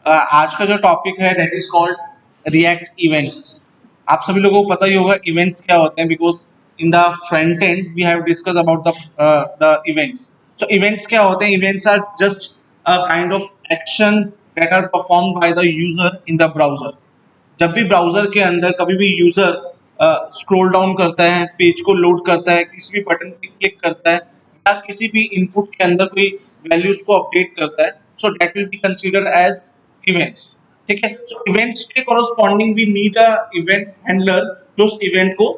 आज का जो टॉपिक है that is called react events. आप सभी लोगों को पता ही होगा इवेंट्स क्या होते हैं, because in the front end we have discuss about the events. So events क्या होते हैं? Events are just a kind of action that are perform by the user in the browser. जब भी ब्राउजर के अंदर कभी भी यूजर स्क्रॉल डाउन करता है, पेज को लोड करता है, किसी भी बटन पे क्लिक करता है या किसी भी इनपुट के अंदर कोई वैल्यूज को अपडेट करता है, so that will be considered as events. ठीक है, सो इवेंट्स के corresponding we need a event handler जो उस इवेंट को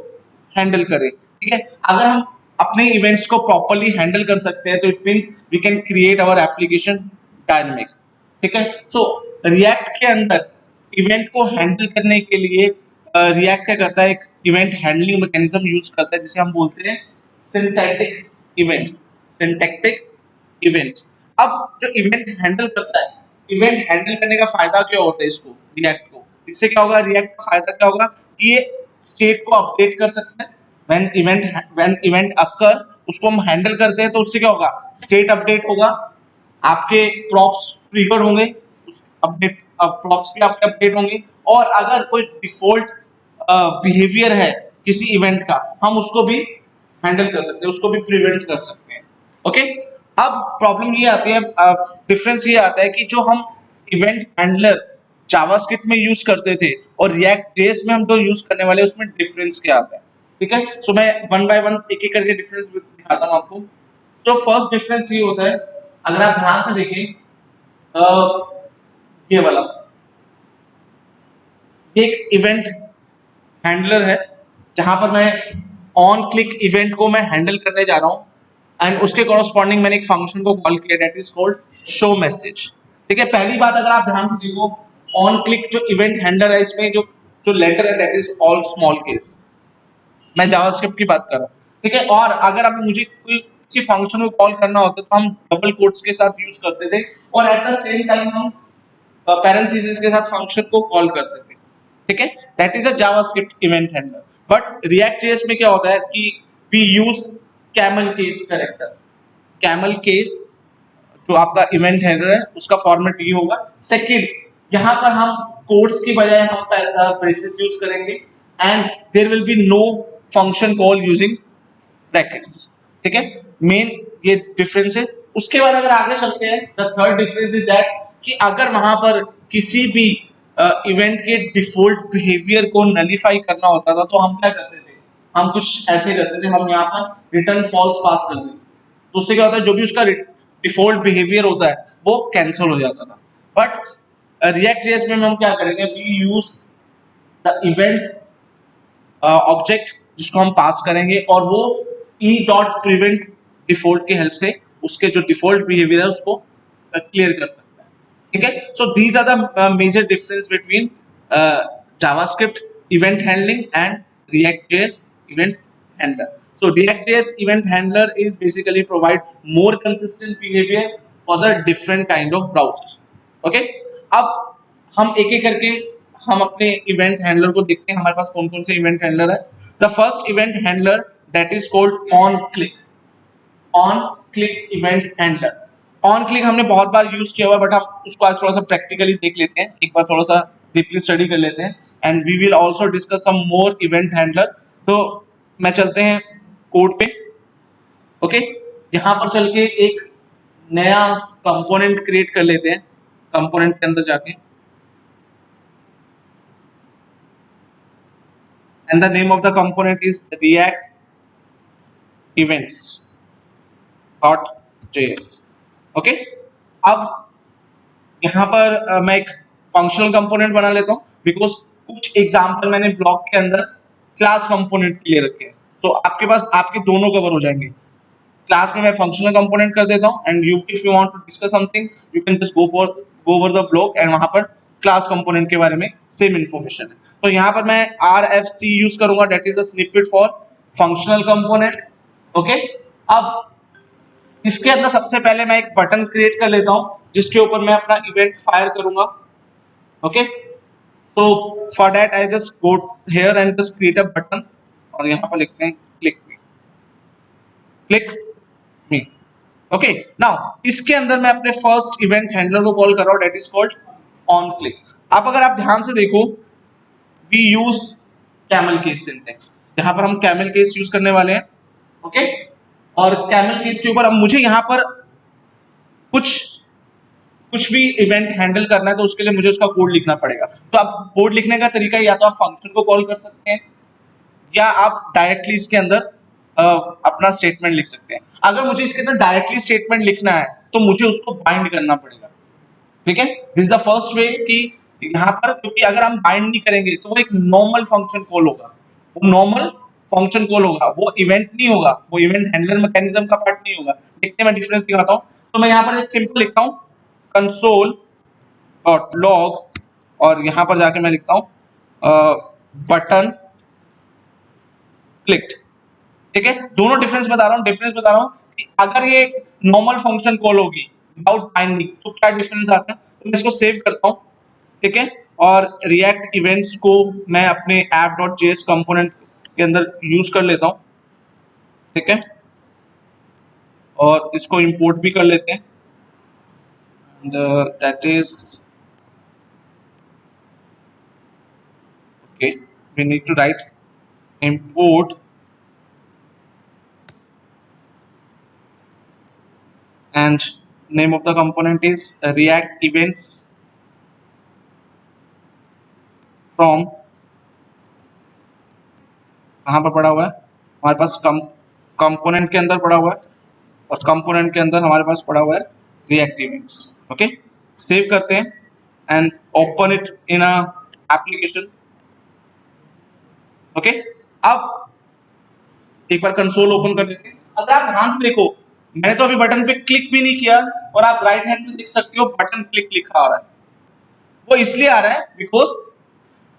हैंडल करे। ठीक है, अगर हम अपने इवेंट्स को प्रॉपरली हैंडल कर सकते हैं तो it means we can create our application dynamic. ठीक है, सो रिएक्ट के अंदर इवेंट को हैंडल करने के लिए रिएक्ट क्या करता है, एक इवेंट हैंडलिंग मैकेनिज्म यूज करता है जिसे हम बोलते हैं सिंटैक्टिक इवेंट। Syntactic event. अब जो इवेंट हैंडल करता है, इवेंट हैंडल करने का फायदा क्या होता है इसको, रिएक्ट को? इससे क्या होगा, रिएक्ट का फायदा क्या होगा कि ये स्टेट को अपडेट कर सकते हैं। व्हेन इवेंट अकर उसको हम हैंडल करते हैं तो उससे क्या होगा, स्टेट अपडेट होगा, आपके प्रॉप्स ट्रिगर होंगे, अपडेट प्रॉप्स भी आपके अपडेट होंगे, और अगर कोई डिफॉल्ट बिहेवियर है किसी इवेंट का हम उसको भी हैंडल कर सकते हैं, उसको भी प्रिवेंट कर सकते हैं। ओके, अब प्रॉब्लम ये आती है, डिफरेंस ये आता है कि जो हम इवेंट हैंडलर जावास्क्रिप्ट में यूज करते थे और रिएक्ट जेएस में हम जो यूज करने वाले उसमें डिफरेंस क्या आता है। ठीक है, सो मैं वन बाय वन एक एक करके डिफरेंस दिखाता हूँ आपको। तो फर्स्ट डिफरेंस ये होता है, अगर आप ध्यान से देखें, ये वाला, ये एक इवेंट हैंडलर है जहां पर मैं ऑन क्लिक इवेंट को मैं हैंडल करने जा रहा हूं एंड उसके कॉरस्पॉन्डिंग मैंने एक फंक्शन को कॉल किया that is called show message. ठीक है, पहली बात अगर आप ध्यान से देखो, ऑन क्लिक जो इवेंट हैंडलर है इसमें जो जो लेटर है that is all small case. मैं जावास्क्रिप्ट की बात कर रहा हूं। ठीक है, और अगर अब मुझे कोई किसी फंक्शन को कॉल करना होता तो हम डबल कोट्स के साथ यूज करते थे और एट द सेम टाइम हम पैरेंथेसिस के साथ फंक्शन को कॉल करते थे। ठीक है, that is a JavaScript event handler. But React JS में क्या होता है कि we use camel case character. Camel case जो आपका इवेंट हैंडलर है उसका फॉर्मेट ये होगा। सेकंड, यहां पर हम कोड्स की बजाय हम ब्रेसेस यूज करेंगे and there will be no function call using brackets. ठीक है, मेन ये डिफरेंस है। उसके बाद अगर आगे चलते हैं, the third difference is that कि अगर वहां पर किसी भी इवेंट के डिफॉल्ट बिहेवियर को नलीफाई करना होता था तो हम क्या करते थे, हम कुछ ऐसे करते थे, हम यहाँ पर रिटर्न फॉल्स पास कर देते। तो उससे क्या होता है, जो भी उसका डिफॉल्ट बिहेवियर होता है वो कैंसिल हो जाता था। बट रिएक्ट जेएस में हम क्या करेंगे, we use the event object जिसको हम पास करेंगे और वो ई डॉट प्रिवेंट डिफॉल्ट की हेल्प से उसके जो डिफॉल्ट बिहेवियर है उसको क्लियर कर सकता है। ठीक है, so these are the major difference between JavaScript event handling and React JS event handler. So React.js event handler is basically provide more consistent behavior for the different kind of browsers. Okay? अब हम एक एक करके हम अपने event handler को देखते हैं, हमारे पास कौन कौन से इवेंट हैंडलर है। The first event handler that is called on click. On click event handler, on click हमने बहुत बार यूज किया हुआ बट हम उसको आज थोड़ा सा प्रैक्टिकली देख लेते हैं, एक बार थोड़ा सा डीपली स्टडी कर लेते हैं and we will also discuss some more event handler. तो मैं चलते हैं कोड पे। ओके, यहां पर चल के एक नया कंपोनेंट क्रिएट कर लेते हैं। कंपोनेंट के अंदर जाके and the name of the component is react events.js. Okay, अब यहाँ पर मैं एक फंक्शनल कंपोनेंट बना लेता हूँ बिकॉज कुछ एग्जांपल मैंने ब्लॉक के अंदर क्लास कंपोनेंट के लिए रखे हैं। सो आपके पास आपके दोनों कवर हो जाएंगे। क्लास में मैं फंक्शनल कंपोनेंट कर देता हूँ and you if you want to discuss something you can just go over the block and वहां पर क्लास कंपोनेंट के बारे में सेम इंफॉर्मेशन है। तो यहाँ पर मैं RFC यूज करूंगा, that is a snippet for functional component. Okay, अब इसके अंदर सबसे पहले मैं एक बटन क्रिएट कर लेता हूं जिसके ऊपर मैं अपना इवेंट फायर करूंगा। ओके, तो for that I just go here and just create a button और यहाँ पर लिखते हैं क्लिक मी। ओके, नाउ इसके अंदर मैं अपने फर्स्ट इवेंट हैंडलर को कॉल कर रहा हूं that is called on click. अब अगर आप ध्यान से देखो, we use camel case syntax, यहाँ पर हम कैमल केस यूज करने वाले हैं। ओके, और कैमल केस के ऊपर अब मुझे यहाँ पर कुछ भी इवेंट हैंडल करना है तो उसके लिए मुझे उसका कोड लिखना पड़ेगा। तो आप कोड लिखने का तरीका या तो आप फंक्शन को कॉल कर सकते हैं या आप डायरेक्टली इसके अंदर अपना स्टेटमेंट लिख सकते हैं। अगर मुझे इसके अंदर डायरेक्टली स्टेटमेंट लिखना है तो मुझे उसको बाइंड करना पड़ेगा। ठीक है, this is the first way कि यहाँ पर, क्योंकि अगर हम बाइंड नहीं करेंगे तो वो एक नॉर्मल फंक्शन कॉल होगा, वो नॉर्मल फंक्शन कॉल होगा, वो इवेंट नहीं होगा, वो इवेंट हैंडलर मैकेनिज्म का पार्ट नहीं होगा। देखते हैं, मैं डिफरेंस दिखाता हूँ। तो मैं यहाँ पर एक सिंपल लिखता हूँ कंसोल डॉट लॉग और यहाँ पर जाके मैं लिखता हूँ बटन क्लिक्ड। ठीक है, दोनों डिफरेंस बता रहा हूँ कि अगर ये नॉर्मल फंक्शन कॉल होगी विदाउट बाइंडिंग तो क्या डिफरेंस आता है। तो मैं इसको सेव करता हूँ। ठीक है, और रिएक्ट इवेंट्स को मैं अपने app.js कंपोनेंट के अंदर यूज कर लेता हूँ। ठीक है, और इसको इंपोर्ट भी कर लेते हैं। That is okay, we need to write import and name of the component is react events from, कहाँ पर पड़ा हुआ है हमारे पास, कंपोनेंट के अंदर पड़ा हुआ है और कंपोनेंट के अंदर हमारे पास पड़ा हुआ है रिएक्ट इवेंट्स। ओके, सेव करते हैं and open it in a application. Okay, अब एक बार कंसोल ओपन कर देते हैं। अगर आप ध्यान से देखो, मैंने तो अभी बटन पे क्लिक भी नहीं किया और आप राइट हैंड में देख सकते हो बटन क्लिक लिखा आ रहा है। वो इसलिए आ रहा है बिकॉज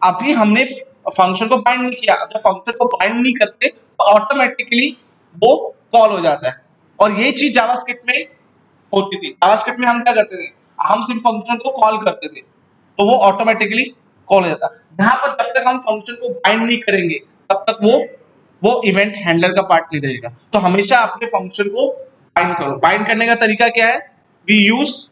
अभी हमने फंक्शन को बाइंड नहीं किया। जब फंक्शन को बाइंड नहीं करते तो ऑटोमेटिकली वो कॉल हो जाता है, और ये चीज जावास्क्रिप्ट में होती थी। जावास्क्रिप्ट में हम क्या करते थे, हम सिर्फ फंक्शन को कॉल करते थे तो वो ऑटोमेटिकली कॉल हो जाता। यहाँ पर जब तक हम फंक्शन को बाइंड नहीं करेंगे तब तक वो इवेंट हैंडलर का पार्ट नहीं रहेगा। तो हमेशा अपने फंक्शन को बाइंड करो। बाइंड करने का तरीका क्या है, we use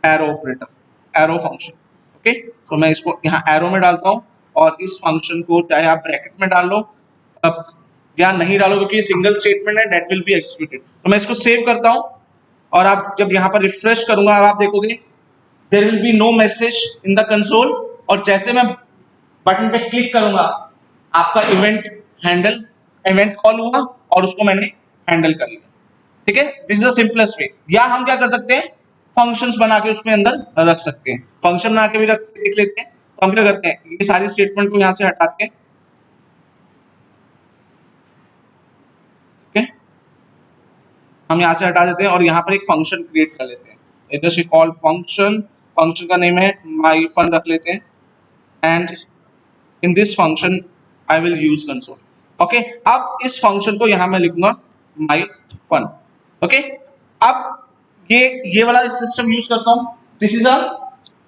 arrow operator, arrow function. Okay, तो मैं इसको यहाँ एरो में डालता हूँ और इस फंक्शन को चाहे आप ब्रैकेट में डाल लो अब या नहीं डालो, क्योंकि ये सिंगल स्टेटमेंट है, दैट विल बी एग्जीक्यूटेड। तो मैं इसको सेव करता हूँ और आप जब यहाँ पर रिफ्रेश करूंगा आप देखोगे there will be no message in the console, और जैसे मैं बटन पे क्लिक करूंगा आपका इवेंट कॉल हुआ और उसको मैंने हैंडल कर लिया। ठीक है, this is the simplest way. या हम क्या कर सकते हैं, फंक्शंस बना के उसमें अंदर रख सकते हैं। फंक्शन बना के भी देख लेते हैं। तो हम क्या करते हैं, ये सारी स्टेटमेंट को यहाँ से हटाते हैं। हम यहाँ से हटा देते हैं और यहाँ पर एक फंक्शन क्रिएट कर लेते हैं। जैसे कॉल फंक्शन, फंक्शन का नेम है माई फन रख लेते हैं and in this function I will use console. Okay, अब इस फंक्शन को यहाँ मैं लिखूंगा माई फन। ओके, अब ये वाला सिस्टम यूज करता हूँ। This is a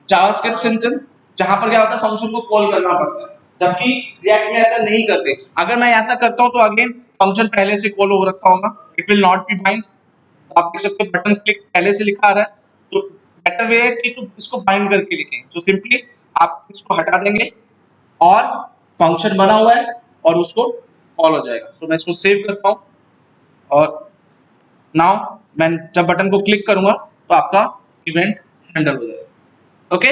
JavaScript system जहां पर क्या होता है, फंक्शन को कॉल करना पड़ता है, जबकि रिएक्ट में ऐसा नहीं करते। अगर मैं ऐसा करता हूँ तो अगेन फंक्शन पहले से कॉल हो रखा होगा, it will not be bind. आप देख सकते हो बटन क्लिक पहले से लिखा आ रहा है, तो बेटर वे है कि तुम इसको बाइंड करके लिखें। तो सिंपली आप इसको हटा देंगे और फंक्शन बना हुआ है और उसको कॉल हो जाएगा। सो मैं इसको सेव करता हूँ और नाउ मैं जब बटन को क्लिक करूंगा तो आपका इवेंट हैंडल हो जाएगा। ओके,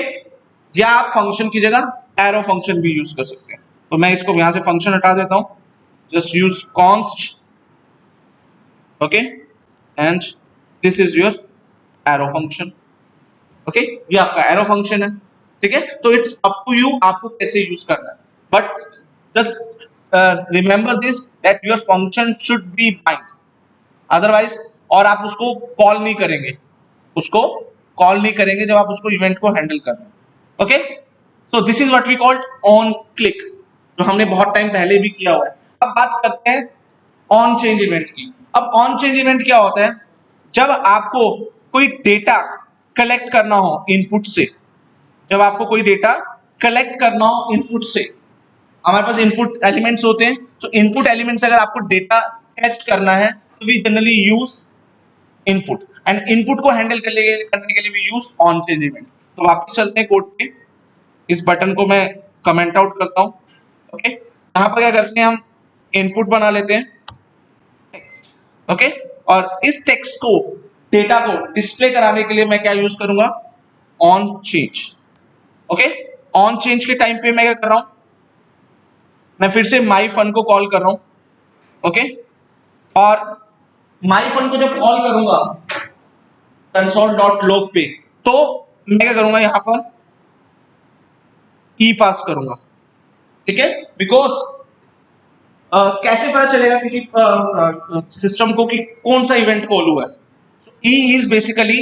या आप फंक्शन की जगह एरो फंक्शन भी यूज कर सकते हैं। तो मैं इसको यहां से फंक्शन हटा देता हूं, just use const. Okay, and this is your arrow function. Okay, ये आपका एरो फंक्शन है। ठीक है, तो इट्स अप टू यू आपको कैसे यूज करना है, but just remember this that your function should be bind, otherwise और आप उसको कॉल नहीं करेंगे, जब आप उसको इवेंट को हैंडल कर रहे हैं। Okay, so this is what we called on click, जो हमने बहुत टाइम पहले भी किया हुआ है। अब बात करते हैं ऑन चेंज इवेंट की। अब ऑन चेंज इवेंट क्या होता है, जब आपको कोई डेटा कलेक्ट करना हो इनपुट से, जब आपको कोई डेटा कलेक्ट करना हो इनपुट से, हमारे पास इनपुट एलिमेंट्स होते हैं। तो इनपुट एलिमेंट्स अगर आपको डेटा फेच करना है तो we generally use input, and input को हैंडल करने के लिए we use on change event. तो वापस चलते हैं कोड पे, इस बटन को मैं कमेंट आउट करता हूँ। ओके, यहाँ पर क्या करते हैं, हम इनपुट बना लेते हैं टेक्स्ट। ओके, और इस टेक्स्ट को, डेटा को डिस्प्ले कराने के लिए मैं क्या यूज करूंगा, on change. Okay, on change के टाइम पे मैं क्या कर रहा हूं, मैं फिर से माई फन को कॉल कर रहा हूं। ओके, और माई फन को जब कॉल करूंगा console.log पे, तो मैं क्या करूंगा, यहां पर ई पास करूंगा। ठीक है, बिकॉज कैसे पता चलेगा किसी सिस्टम को कि कौन सा इवेंट कॉल हुआ है। E is basically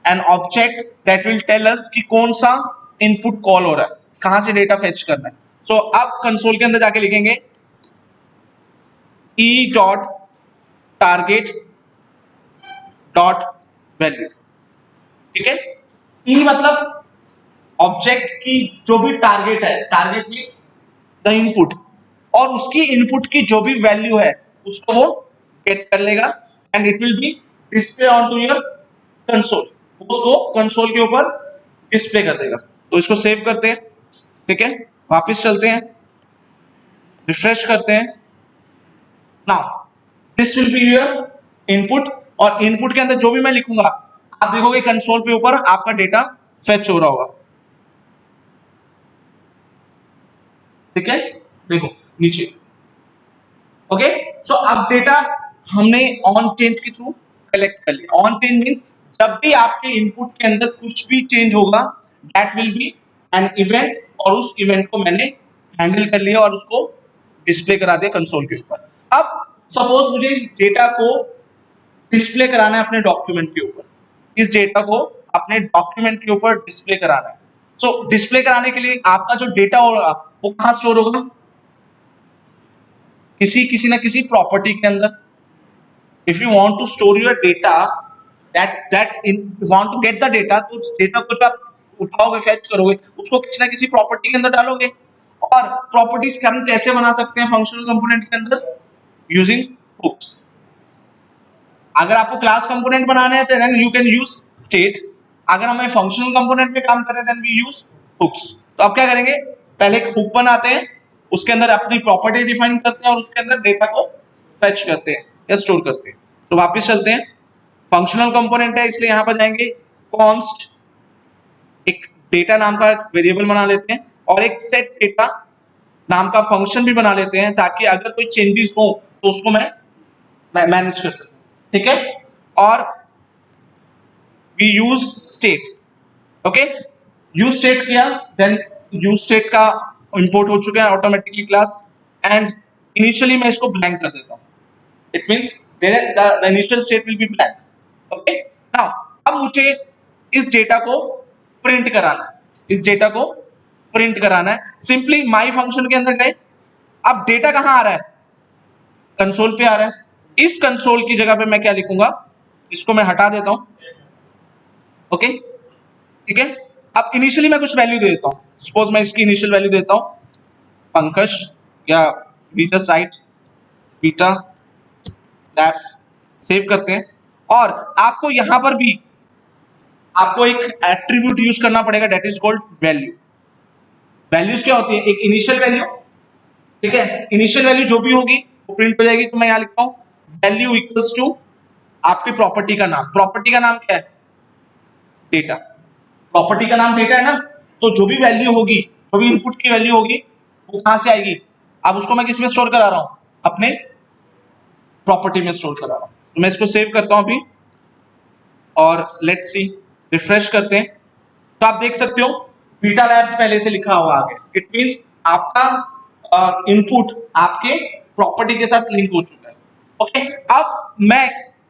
an object that will tell us कि कौन सा इनपुट कॉल हो रहा है, कहां से डेटा फेच करना है। सो अब कंसोल के अंदर जाके लिखेंगे E dot target dot value. ठीक है, ई मतलब ऑब्जेक्ट की जो भी टारगेट है, टारगेट मीन्स द इनपुट, और उसकी इनपुट की जो भी वैल्यू है उसको वो गेट कर लेगा and it will be display on to your console, उसको कंसोल के ऊपर डिस्प्ले कर देगा। तो इसको सेव करते हैं। ठीक है, वापस चलते हैं, रिफ्रेश करते हैं। Now this will be your input, और इनपुट के अंदर जो भी मैं लिखूंगा आप देखोगे कंसोल पे ऊपर आपका डेटा फेच हो रहा होगा। ठीक है, देखो नीचे। ओके, सो अब डेटा हमने ऑन चेंज के थ्रू कलेक्ट कर लिया। ऑन चेंज मींस जब भी आपके इनपुट के अंदर कुछ भी चेंज होगा that will be an event, और उस इवेंट को मैंने हैंडल कर लिया और उसको डिस्प्ले करा दिया कंसोल के ऊपर। अब सपोज मुझे इस डेटा को डिस्प्ले कराना है अपने डॉक्यूमेंट के ऊपर, इस डेटा को अपने डॉक्यूमेंट के ऊपर डिस्प्ले कराना है। सो डिस्प्ले कराने के लिए आपका जो डेटा होगा वो कहां स्टोर होगा, किसी ना किसी प्रॉपर्टी के अंदर। If you want to store your data want to get the data, तो उस डेटा को जब आप उठाओगे, फेच करोगे, उसको किसी ना किसी प्रॉपर्टी के अंदर डालोगे। और प्रॉपर्टीज हम कैसे बना सकते हैं फंक्शनल कंपोनेंट के अंदर, यूजिंग हुक्स। अगर आपको क्लास कंपोनेंट बनाने हैं तो then you can use state, अगर हमें फंक्शनल कंपोनेंट में काम करें देन वी यूज हुक्स। तो अब क्या करेंगे, पहले एक हुक बनाते हैं, उसके अंदर अपनी प्रॉपर्टी डिफाइन करते हैं और उसके अंदर डेटा को फेच करते हैं या स्टोर करते हैं। तो वापस चलते हैं, फंक्शनल कंपोनेंट है इसलिए यहां पर जाएंगे कॉन्स्ट, एक डेटा नाम का वेरिएबल बना लेते हैं और एक सेट डेटा नाम का फंक्शन भी बना लेते हैं, ताकि अगर कोई चेंजेस हो तो उसको मैं मैनेज कर सकूं। ठीक है, और we use state. Okay, use state किया, देन यूज स्टेट का इंपोर्ट हो चुका है ऑटोमेटिकली क्लास, एंड इनिशियली मैं इसको ब्लैंक कर देता हूं। It means the initial state will be blank. Okay, now अब मुझे इस डेटा को प्रिंट कराना है, इस डेटा को प्रिंट कराना है। सिंपली माई फंक्शन के अंदर गए, अब डेटा कहां आ रहा है, कंसोल पे आ रहा है। इस कंसोल की जगह पे मैं क्या लिखूंगा, इसको मैं हटा देता हूं। ओके, ठीक है, अब इनिशियली मैं कुछ वैल्यू दे देता हूं, सपोज मैं इसकी इनिशियल वैल्यू देता हूं पंकज, या we just write Beta Labs, save करते हैं। और आपको यहां पर भी आपको एक एट्रीब्यूट यूज करना पड़ेगा that is called value. Values क्या होती है, एक इनिशियल वैल्यू, ठीक है, इनिशियल वैल्यू जो भी होगी वो प्रिंट हो जाएगी। तो मैं यहां लिखता हूं वैल्यू इक्वल्स टू आपकी प्रॉपर्टी का नाम, प्रॉपर्टी का नाम क्या है, डेटा। प्रॉपर्टी का नाम डेटा है ना, तो जो भी वैल्यू होगी, जो भी इनपुट की वैल्यू होगी वो कहां से आएगी, अब उसको मैं किस में स्टोर करा रहा हूं, अपने प्रॉपर्टी में स्टोर करा रहा हूं। तो मैं इसको सेव करता हूं अभी, और लेट्स सी, रिफ्रेश करते हैं। तो आप देख सकते हो बीटा लैब्स पहले से लिखा हुआ आगे, इट मींस आपका इनपुट आपके प्रॉपर्टी के साथ लिंक हो चुका है। ओके, अब मैं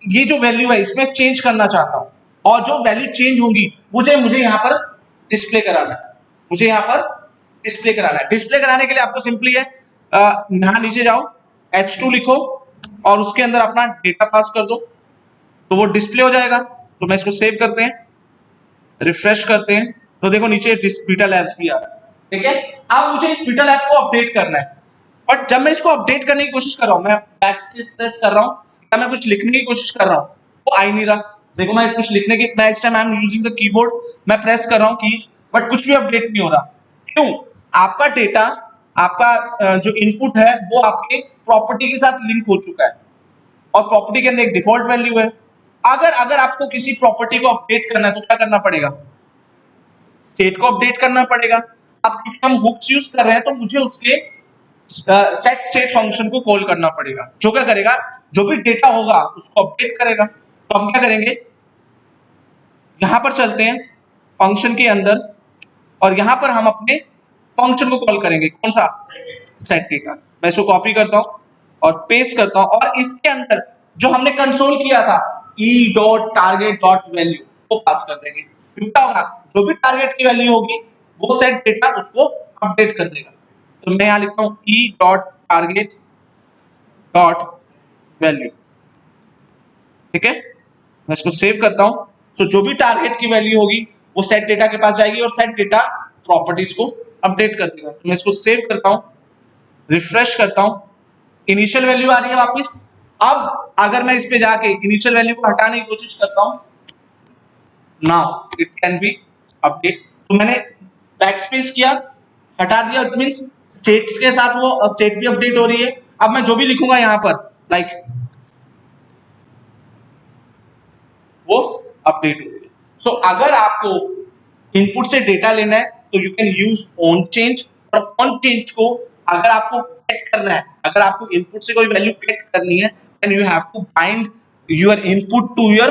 ये जो वैल्यू है इसमें चेंज करना चाहता हूं, और जो वैल्यू चेंज होंगी मुझे यहां पर डिस्प्ले कराना है, मुझे यहां पर डिस्प्ले कराना है। डिस्प्ले कराने के लिए आपको सिंपली है, यहां नीचे जाओ, H2 लिखो और उसके अंदर अपना डेटा पास कर दो, तो वो डिस्प्ले हो जाएगा। तो मैं इसको सेव करते हैं, रिफ्रेश करते हैं, तो देखो नीचे बीटा लैब्स भी आ रहा है। ठीक है, अब मुझे इस बीटा लैब को अपडेट करना है, बट जब मैं इसको अपडेट करने की कोशिश कर रहा हूं, मैं बैकस्पेस प्रेस कर रहा हूं या मैं कुछ लिखने की कोशिश कर रहा हूं, वो आ ही नहीं रहा। देखो मैं कुछ लिखने की, मैं इस time I am using the keyboard, मैं प्रेस कर रहा हूँ कीज, बट कुछ भी अपडेट नहीं हो रहा। क्यों? आपका डेटा, आपका जो इनपुट है वो आपके प्रॉपर्टी के साथ लिंक हो चुका है, और प्रॉपर्टी के अंदर एक डिफॉल्ट वैल्यू है। अगर अगर आपको किसी प्रॉपर्टी को अपडेट करना है तो क्या करना पड़ेगा? स्टेट को अपडेट करना पड़ेगा। अब क्योंकि हम हुक्स यूज कर रहे हैं तो मुझे उसके सेट स्टेट फंक्शन को कॉल करना पड़ेगा, जो क्या करेगा, जो भी डेटा होगा उसको अपडेट करेगा। तो हम क्या करेंगे, यहां पर चलते हैं फंक्शन के अंदर, और यहां पर हम अपने फंक्शन को कॉल करेंगे, कौन सा? Set data. मैं इसको कॉपी करता हूं और पेस्ट करता हूं, और इसके अंदर जो हमने कंसोल किया था e.target.value वो पास कर देंगे। क्या होगा, जो भी टारगेट की वैल्यू होगी वो सेट डेटा उसको अपडेट कर देगा। तो मैं यहां लिखता हूं e.target.value, ठीक है। मैं इसको सेव करता हूं। तो जो भी टारगेट की वैल्यू होगी वो सेट डेटा के पास जाएगी, और सेट डेटा प्रॉपर्टीज को अपडेट कर देगा। तो मैं इसको सेव करता हूं, रिफ्रेश करता हूं, इनिशियल वैल्यू आ रही है वापस। अब अगर मैं इस पे जाके इनिशियल वैल्यू को हटाने की कोशिश करता हूं, now it can be update. तो मैंने बैकस्पेस किया, हटा दिया, इट मींस स्टेट्स के साथ वो स्टेट भी अपडेट हो रही है। अब मैं जो भी लिखूंगा यहां पर लाइक वो अपडेट हो रही है। सो अगर आपको इनपुट से डेटा लेना है तो you can use on change, और ऑन चेंज को अगर आपको गेट करना है, अगर आपको इनपुट से कोई वैल्यू गेट करनी है, then you have to bind your input to your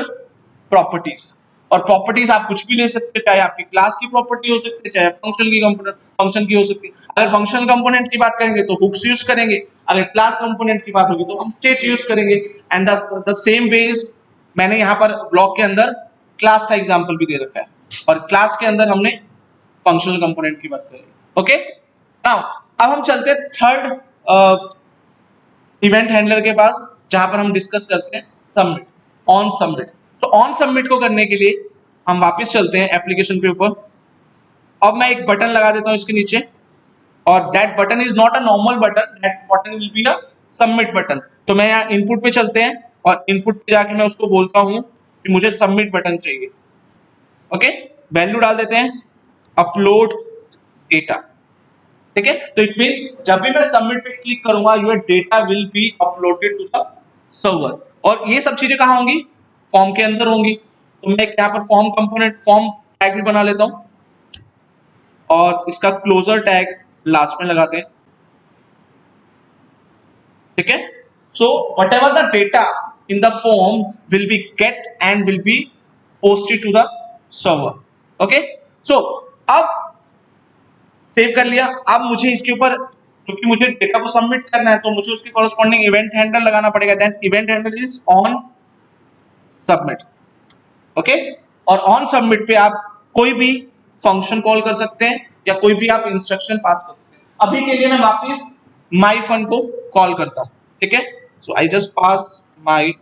properties. और प्रॉपर्टीज आप कुछ भी ले सकते हैं, चाहे आपकी क्लास की प्रॉपर्टी हो सकती है, चाहे फंक्शन की कंपोनेंट फंक्शन की हो सकती है। अगर फंक्शनल कंपोनेंट की बात करेंगे तो हुक्स यूज करेंगे, अगर क्लास कंपोनेंट की बात होगी तो हम स्टेट यूज करेंगे। एंड द सेम वेज मैंने यहाँ पर ब्लॉक के अंदर क्लास का एग्जांपल भी दे रखा है, और क्लास के अंदर हमने फंक्शनल कंपोनेंट की बात करी। ओके, नाउ अब हम चलते हैं थर्ड इवेंट हैंडलर के पास, जहां पर हम डिस्कस करते हैं सबमिट, ऑन सबमिट। तो ऑन सबमिट को करने के लिए हम वापस चलते हैं एप्लीकेशन के ऊपर। अब मैं एक बटन लगा देता हूं इसके नीचे, और that button is not a normal button, that button will be a submit button. तो मैं यहाँ इनपुट पे चलते हैं, और इनपुट पे जाके मैं उसको बोलता हूं कि मुझे सबमिट बटन चाहिए। ओके, वैल्यू डाल देते हैं अपलोड डेटा, ठीक है। तो इट मींस जब भी मैं सबमिट पे क्लिक करूंगा your data will be uploaded to the server. और ये सब चीजें कहां होंगी? फॉर्म के अंदर होंगी। तो मैं यहाँ पर फॉर्म कंपोनेंट, फॉर्म टैग भी बना लेता हूं, और इसका क्लोजर टैग लास्ट में लगाते हैं, ठीक है। So whatever the data in the form will be get and will be posted to the server. Okay, so अब सेव कर लिया। अब मुझे इसके ऊपर, क्योंकि मुझे डेटा को सबमिट करना है, तो मुझे उसके कॉरेस्पॉन्डिंग इवेंट हैंडलर लगाना पड़ेगा। Then event handler is on submit. Okay, और ऑन सबमिट पे आप कोई भी फंक्शन कॉल कर सकते हैं, या कोई भी आप इंस्ट्रक्शन पास कर सकते हैं। अभी के लिए मैं वापस माई फन को कॉल करता हूं, ठीक है। So I just pass my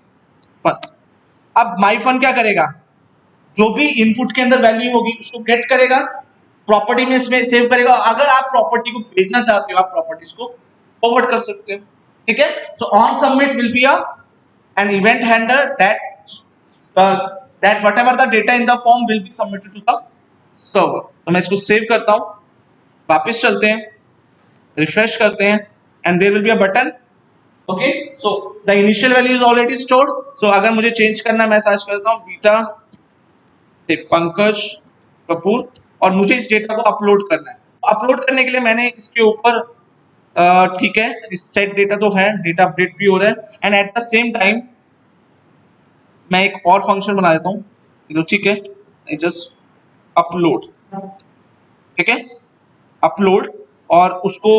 fun. अब माई फन क्या करेगा, जो भी इनपुट के अंदर वैल्यू होगी उसको गेट करेगा, प्रॉपर्टी में इसमें सेव करेगा। अगर आप प्रॉपर्टी को भेजना चाहते हो, आप प्रॉपर्टीज को फॉरवर्ड कर सकते हो, ठीक है। So on submit will be an event handler that whatever the data in the form will be submitted to the server. तो मैं इसको सेव करता हूं, वापस चलते हैं, रिफ्रेश करते हैं, and there will be a button. Okay, so the initial value is already stored. So अगर मुझे चेंज करना है, मैं सर्च करता हूं बीटा से पंकज कपूर, और मुझे इस डेटा को अपलोड करना है। अपलोड करने के लिए मैंने इसके ऊपर ठीक है, इस सेट डेटा तो है, डेटा अपडेट भी हो रहा है, and eight the same time मैं एक और फंक्शन बना देता हूँ, तो ठीक है, जस्ट अपलोड, ठीक है, अपलोड, और उसको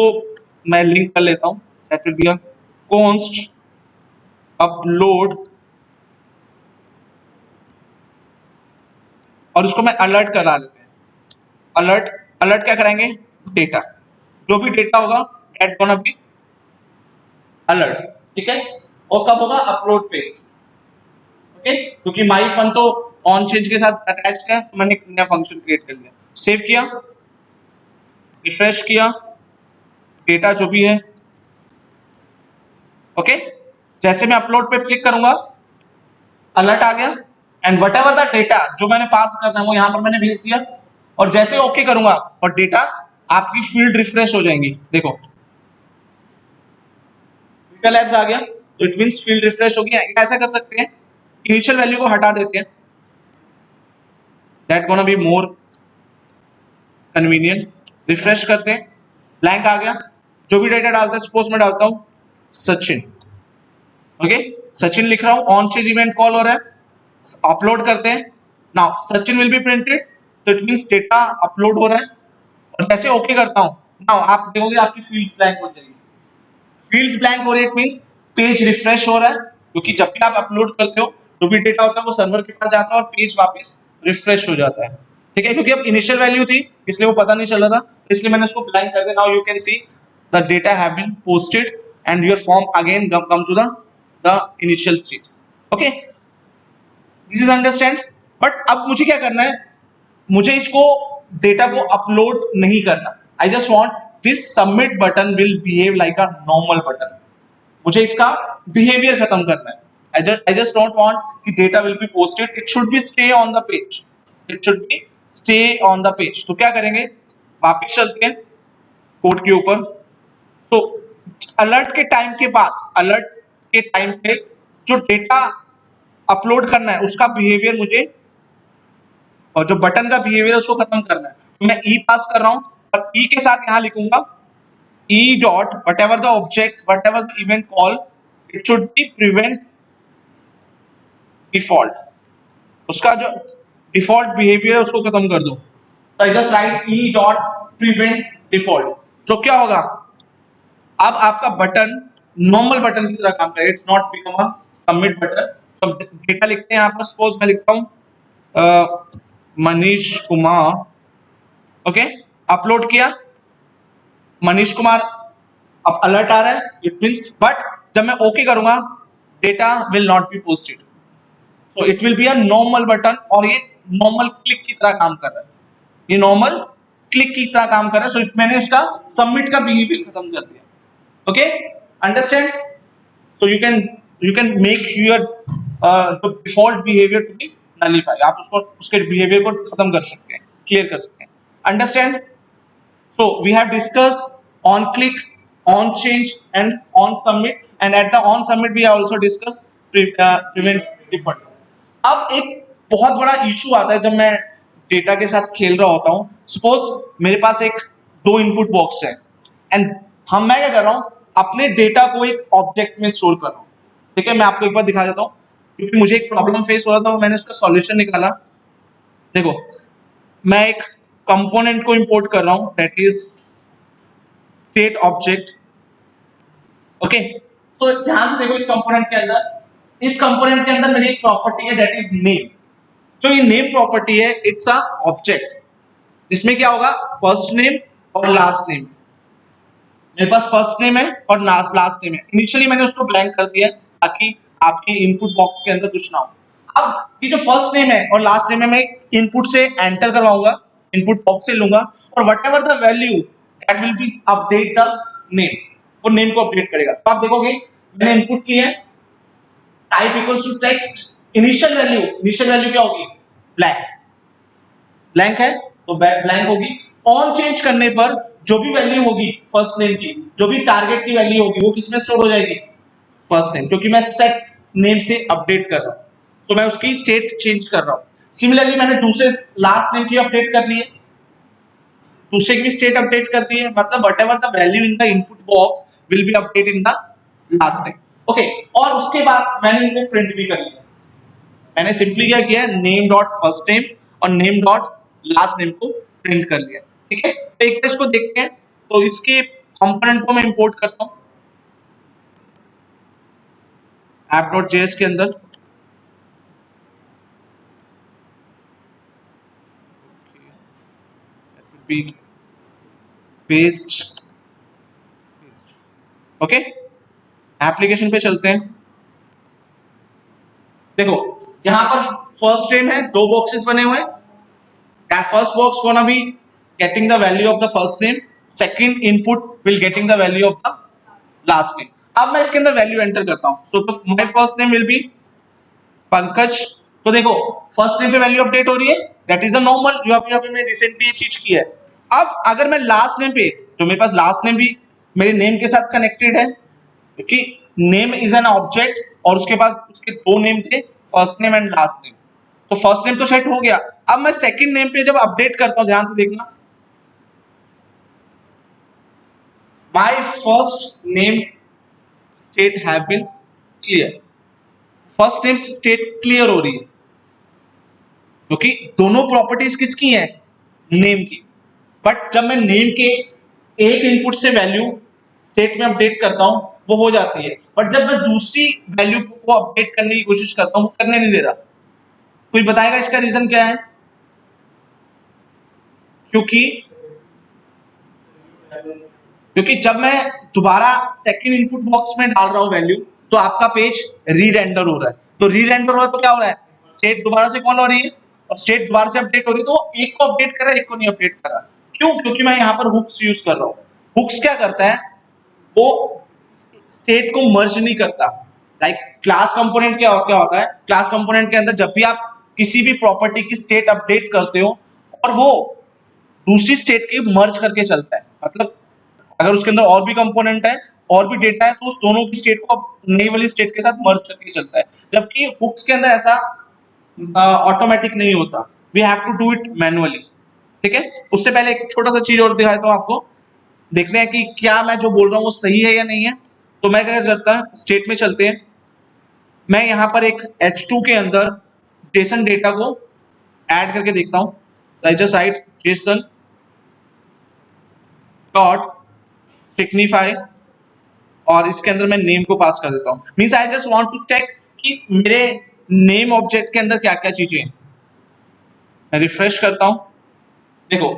मैं लिंक कर लेता हूँ, that will be a const upload, और उसको मैं अलर्ट करा लेते हैं। अलर्ट, अलर्ट क्या कराएंगे, डेटा, जो भी डेटा होगा दैट गोना बी अलर्ट, ठीक है। और कब होगा, अपलोड पे, ओके, क्योंकि माई फन तो ऑन चेंज के साथ अटैच है, तो मैंने एक नया फंक्शन क्रिएट कर लिया। सेव किया, रिफ्रेश किया, डेटा जो भी है, ओके। जैसे मैं अपलोड पे क्लिक करूंगा, अलर्ट आ गया, and what ever the data जो मैंने पास करना है वो यहाँ पर मैंने भेज दिया, और जैसे ओके करूंगा और डेटा आपकी फील्ड रिफ्रेश हो जाएंगी। देखो डेटा लैब्स आ गया, तो इट मींस फील्ड रिफ्रेश हो गया। ऐसा कर सकते हैं, इनिशियल वैल्यू को हटा देते हैं, that gonna be more convenient. Refresh करते हैं, ब्लैंक आ गया। जो भी डेटा डालता है, सपोज मैं डालता हूं सचिन, ओके सचिन लिख रहा हूं, ऑन चेंज इवेंट कॉल हो रहा है, अपलोड करते हैं। Now Sachin will be printed, तो इट मींस डेटा अपलोड हो रहा है, और जैसे ओके करता हूं, नाउ आप देखोगे आपकी फील्ड्स ब्लैंक हो जाएगी। फील्ड्स ब्लैंक हो रही है, इट मींस पेज रिफ्रेश हो रहा है, क्योंकि जब भी आप अपलोड करते हो जो भी डेटा होता है वो सर्वर के पास जाता है और पेज वापस रिफ्रेश हो जाता है। ठीक है, क्योंकि अब इनिशियल वैल्यू थी इसलिए वो पता नहीं चल रहा था, इसलिए मैंने उसको ब्लैंक कर दिया। Now you can see the data have been posted and your form again come to the initial state. Okay, this is understand. But अब मुझे क्या करना है, मुझे इसको डेटा को अपलोड नहीं करना। I just want this submit button will behave like a normal button. मुझे इसका बिहेवियर खत्म करना है। I just don't want कि data will be posted. It should be stay on the page. It should be stay on the page. तो क्या करेंगे, वापिस चलते हैं कोड के ऊपर। तो अलर्ट के टाइम के बाद, अलर्ट के टाइम पे जो डेटा अपलोड करना है उसका बिहेवियर मुझे, और जो बटन का बिहेवियर है उसको खत्म करना है। तो मैं ई पास कर रहा हूं, और ई के साथ यहां लिखूंगा e dot whatever the object, whatever the event call, it should be prevent default। उसका जो डिफॉल्ट बिहेवियर है उसको खत्म कर दो। तो I just right e dot prevent default। तो क्या होगा, अब आपका बटन नॉर्मल बटन की तरह काम करेगा, it's not become a submit button. तो डेटा लिखते हैं यहाँ पर, सपोज मैं लिखता हूँ मनीष कुमार, ओके अपलोड किया मनीष कुमार, अब अलर्ट आ रहा है, इट मींस, बट जब मैं ओके करूंगा data will not be posted, so it will be a normal button, और ये नॉर्मल क्लिक की तरह काम कर रहा है, ये नॉर्मल क्लिक की तरह काम कर रहा है। सो मैंने उसका सबमिट का बिहेवियर खत्म कर दिया। Okay understand. So you can make your default behaviour to be nullify. आप उसको उसके बिहेवियर को खत्म कर सकते हैं, क्लियर कर सकते हैं। Understand. So we have discussed on click, on change and on submit, and at the on submit we have also discussed prevent default। अब एक बहुत बड़ा इशू आता है जब मैं डेटा के साथ खेल रहा होता हूँ। सपोज मेरे पास एक दो इनपुट बॉक्स है, एंड मैं क्या कर रहा हूँ, अपने डेटा को एक ऑब्जेक्ट में स्टोर कर रहा हूँ। ठीक है, मैं आपको एक बार दिखा देता हूँ, क्योंकि मुझे एक प्रॉब्लम फेस हो रहा था, मैंने उसका सॉल्यूशन निकाला। देखो मैं एक कंपोनेंट को इंपोर्ट कर रहा हूं, that is state object. Okay, so ध्यान से देखो, इस कंपोनेंट के अंदर मेरी एक प्रॉपर्टी है, दैट इज नेम। जो ये नेम प्रॉपर्टी है, इट्स अ ऑब्जेक्ट जिसमें क्या होगा, फर्स्ट नेम और लास्ट नेम। मेरे पास फर्स्ट नेम है और लास्ट नेम है। इनिशियली मैंने उसको ब्लैंक कर दिया ताकि आपके इनपुट बॉक्स के अंदर कुछ ना हो। अब ये जो फर्स्ट नेम है और लास्ट नेम है, मैं इनपुट से एंटर करवाऊंगा, इनपुट बॉक्स से लूंगा, और whatever the value that will be update the name, वो नेम को अपडेट करेगा। तो आप देखोगे मैंने इनपुट किया है, type equals to text, initial value क्या होगी, ब्लैंक है तो ब्लैंक होगी। ऑन चेंज करने पर जो भी वैल्यू होगी फर्स्ट नेम की, जो भी टारगेट की वैल्यू होगी, वो किसमें स्टोर हो जाएगी, फर्स्ट नेम, क्योंकि मैं सेट नेम से अपडेट कर रहा हूं, तो मैं उसकी स्टेट चेंज कर रहा हूं। सिमिलरली मैंने दूसरे लास्ट नेम की अपडेट कर ली है, दूसरे की भी स्टेट अपडेट कर दी है, मतलब what ever the value in the input box will be update in the last name. Okay, और उसके बाद मैंने इनको प्रिंट भी कर लिया। मैंने सिंपली क्या किया, नेम डॉट फर्स्ट नेम और नेम डॉट लास्ट नेम को प्रिंट कर लिया। ठीक है, तो एक इसको देखते हैं। तो इसके कंपोनेंट को मैं इंपोर्ट करता हूं app.js के अंदर। be paste। ओके, एप्लीकेशन पे चलते हैं। देखो यहां पर फर्स्ट नेम है, दो बॉक्सेस बने हुए हैं। First box gonna be getting the value of the first name, second input will getting the value of the last name. अब मैं इसके अंदर वैल्यू एंटर करता हूं। So my first name will be Pankaj तो देखो फर्स्ट नेम पे value update हो रही है, दैट इज अ नॉर्मल, जो अभी अभी मैंने रिसेंटली ये चीज की है। अब अगर मैं लास्ट नेम पे, तो मेरे पास लास्ट नेम भी मेरे नेम के साथ कनेक्टेड है, क्योंकि नेम इज एन ऑब्जेक्ट और उसके पास उसके दो नेम थे, first name and last name. तो फर्स्ट नेम तो सेट हो गया। अब मैं सेकंड नेम पे जब अपडेट करता हूं, ध्यान से देखना, my first name state have been clear. First name state clear हो रही है क्योंकि दोनों प्रॉपर्टीज किसकी हैं, नेम की। बट जब मैं नेम के एक इनपुट से वैल्यू स्टेट में अपडेट करता हूं वो हो जाती है, बट जब मैं दूसरी वैल्यू को अपडेट करने की कोशिश करता हूं वो करने नहीं दे रहा। कोई बताएगा इसका रीजन क्या है? क्योंकि जब मैं दोबारा सेकंड इनपुट बॉक्स में डाल रहा हूं वैल्यू, तो आपका पेज रीरेंडर हो रहा है। तो रीरेंडर हो रहा है तो क्या हो रहा है, स्टेट दोबारा से कॉल हो रही है और स्टेट दोबारा से अपडेट हो रही है, तो एक को अपडेट कर रहा है, एक को नहीं अपडेट कर रहा। क्यों? क्योंकि मैं यहाँ पर हुक्स यूज कर रहा हूँ। हुक्स क्या करता है, वो स्टेट को मर्ज नहीं करता। लाइक क्लास कंपोनेंट क्या होता है, क्लास कंपोनेंट के अंदर जब भी आप किसी भी प्रॉपर्टी की स्टेट अपडेट करते हो और वो दूसरी स्टेट के मर्ज करके चलता है, मतलब अगर उसके अंदर और भी कंपोनेंट है और भी डेटा है तो उस दोनों की स्टेट को नई वाली स्टेट के साथ मर्ज करके चलता है। जबकि हुक्स के अंदर ऐसा ऑटोमेटिक नहीं होता, we have to do it manually. ठीक है, उससे पहले एक छोटा सा चीज और दिखाता हूं आपको, देखते हैं कि क्या मैं जो बोल रहा हूँ वो सही है या नहीं है। तो मैं क्या करता हूं, स्टेट में चलते हैं, मैं यहाँ पर एक H2 के अंदर जेसन डेटा को ऐड करके देखता हूँ। So I just write JSON dot signify और इसके अंदर मैं नेम को पास कर देता हूँ। Means I just want to check कि मेरे नेम ऑब्जेक्ट के अंदर क्या क्या चीजें हैं। मैं रिफ्रेश करता हूँ, देखो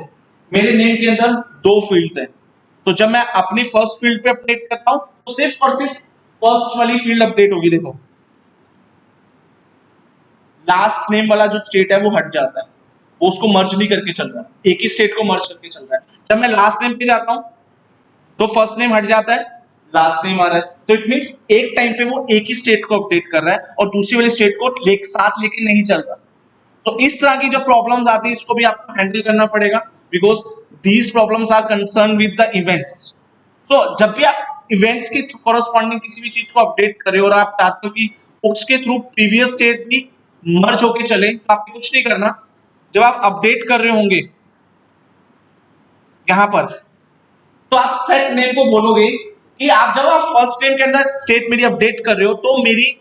मेरे नेम के अंदर दो फील्ड्स हैं। तो जब मैं अपनी फर्स्ट फील्ड पे अपडेट करता हूँ तो सिर्फ और सिर्फ फर्स्ट वाली फील्ड अपडेट होगी। देखो लास्ट नेम वाला जो स्टेट है वो हट जाता है, वो उसको मर्ज नहीं करके चल रहा है, एक ही स्टेट को मर्ज करके चल रहा है। जब मैं लास्ट नेम पे जाता हूं तो फर्स्ट नेम हट जाता है, लास्ट नेम आ रहा है। तो इट मींस एक टाइम पे वो एक ही स्टेट को अपडेट कर रहा है और दूसरी वाली स्टेट को साथ लेके नहीं चल रहा। तो इस तरह की जो प्रॉब्लम्स आती है इसको भी आपको हैंडल करना पड़ेगा, because these problems are concern with the events. तो जब भी आप इवेंट्स के कॉरस्पॉन्डिंग किसी भी चीज को अपडेट करें और आप चाहते हो कि उसके थ्रू प्रीवियस स्टेट भी मर्ज होके चले, तो आपको कुछ नहीं करना। जब आप अपडेट कर रहे होंगे यहां पर, तो आप सेट नेम को बोलोगे कि आप जब आप फर्स्ट नेम के अंदर स्टेट मेरी अपडेट कर रहे हो तो मेरी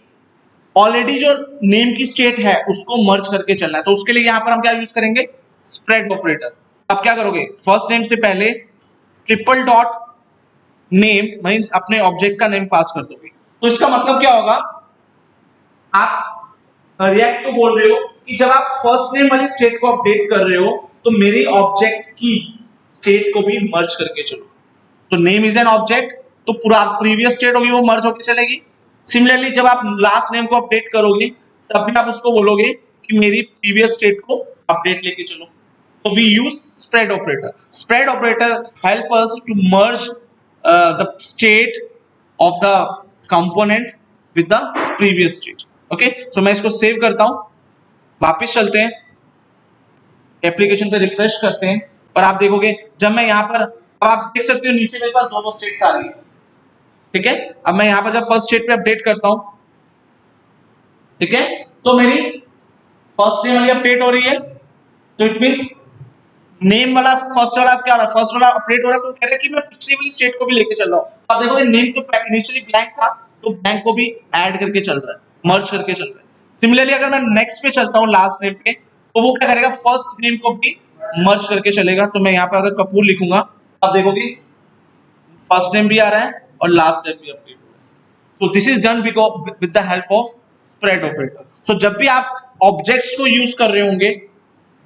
ऑलरेडी जो नेम की स्टेट है उसको मर्ज करके चलना है। तो उसके लिए यहां पर हम क्या यूज करेंगे, स्प्रेड ऑपरेटर। आप क्या करोगे, फर्स्ट नेम से पहले ट्रिपल डॉट नेम मींस अपने ऑब्जेक्ट का नेम पास कर दोगे। तो इसका मतलब क्या होगा, आप रिएक्ट को बोल रहे हो कि जब आप फर्स्ट नेम वाली स्टेट को अपडेट कर रहे हो तो मेरी ऑब्जेक्ट की स्टेट को भी मर्ज करके चलो। तो नेम इज एन ऑब्जेक्ट, तो पूरा प्रीवियस स्टेट होगी वो मर्ज होकर चलेगी। सिमिलरली जब आप लास्ट नेम को अपडेट करोगे तब भी आप उसको बोलोगे कि मेरी प्रीवियस स्टेट को अपडेट लेके चलो। तो we use spread operator. Spread operator help us to merge the state of the component with the previous state. Okay, so मैं इसको सेव करता हूं, वापस चलते हैं, एप्लीकेशन पे रिफ्रेश करते हैं और आप देखोगे जब मैं यहां पर, अब आप देख सकते हो नीचे मेरे पास दोनों स्टेट्स आ रही है। ठीक है, अब मैं यहां पर जब फर्स्ट स्टेट पे अपडेट करता हूं, ठीक है, तो मेरी फर्स्ट नेम वाली अपडेट हो रही है। तो इट मींस नेम वाला फर्स्ट वाला क्या हो रहा है, फर्स्ट वाला अपडेट हो रहा है, तो कह रहा है कि मैं पिछली वाली स्टेट को भी लेके चल रहा हूं। आप देखोगे नेम तो इनिशियली ब्लैंक था तो ब्लैंक को भी ऐड करके चल रहा है, मर्ज करके चल रहा है। सिमिलरली अगर मैं नेक्स्ट पे चलता हूं लास्ट नेम पे, तो वो क्या करेगा, फर्स्ट नेम को भी मर्ज करके चलेगा। तो मैं यहां पर अगर कपूर लिखूंगा, आप देखोगे फर्स्ट नेम भी आ रहा है और लास्ट नेम भी अपडेट हो रहा है। So this is done because with the help of spread operator. So जब भी आप ऑब्जेक्ट्स को यूज कर रहे होंगे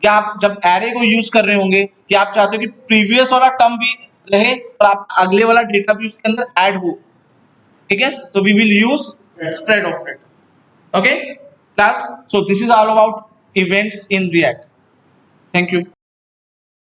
या आप जब एरे को यूज कर रहे होंगे कि आप चाहते हो कि प्रीवियस वाला टर्म भी रहे और आप अगले वाला डेटा भी उसके अंदर ऐड हो, ठीक है, तो we will use spread operator. Okay class, so this is all about events in React. Thank you.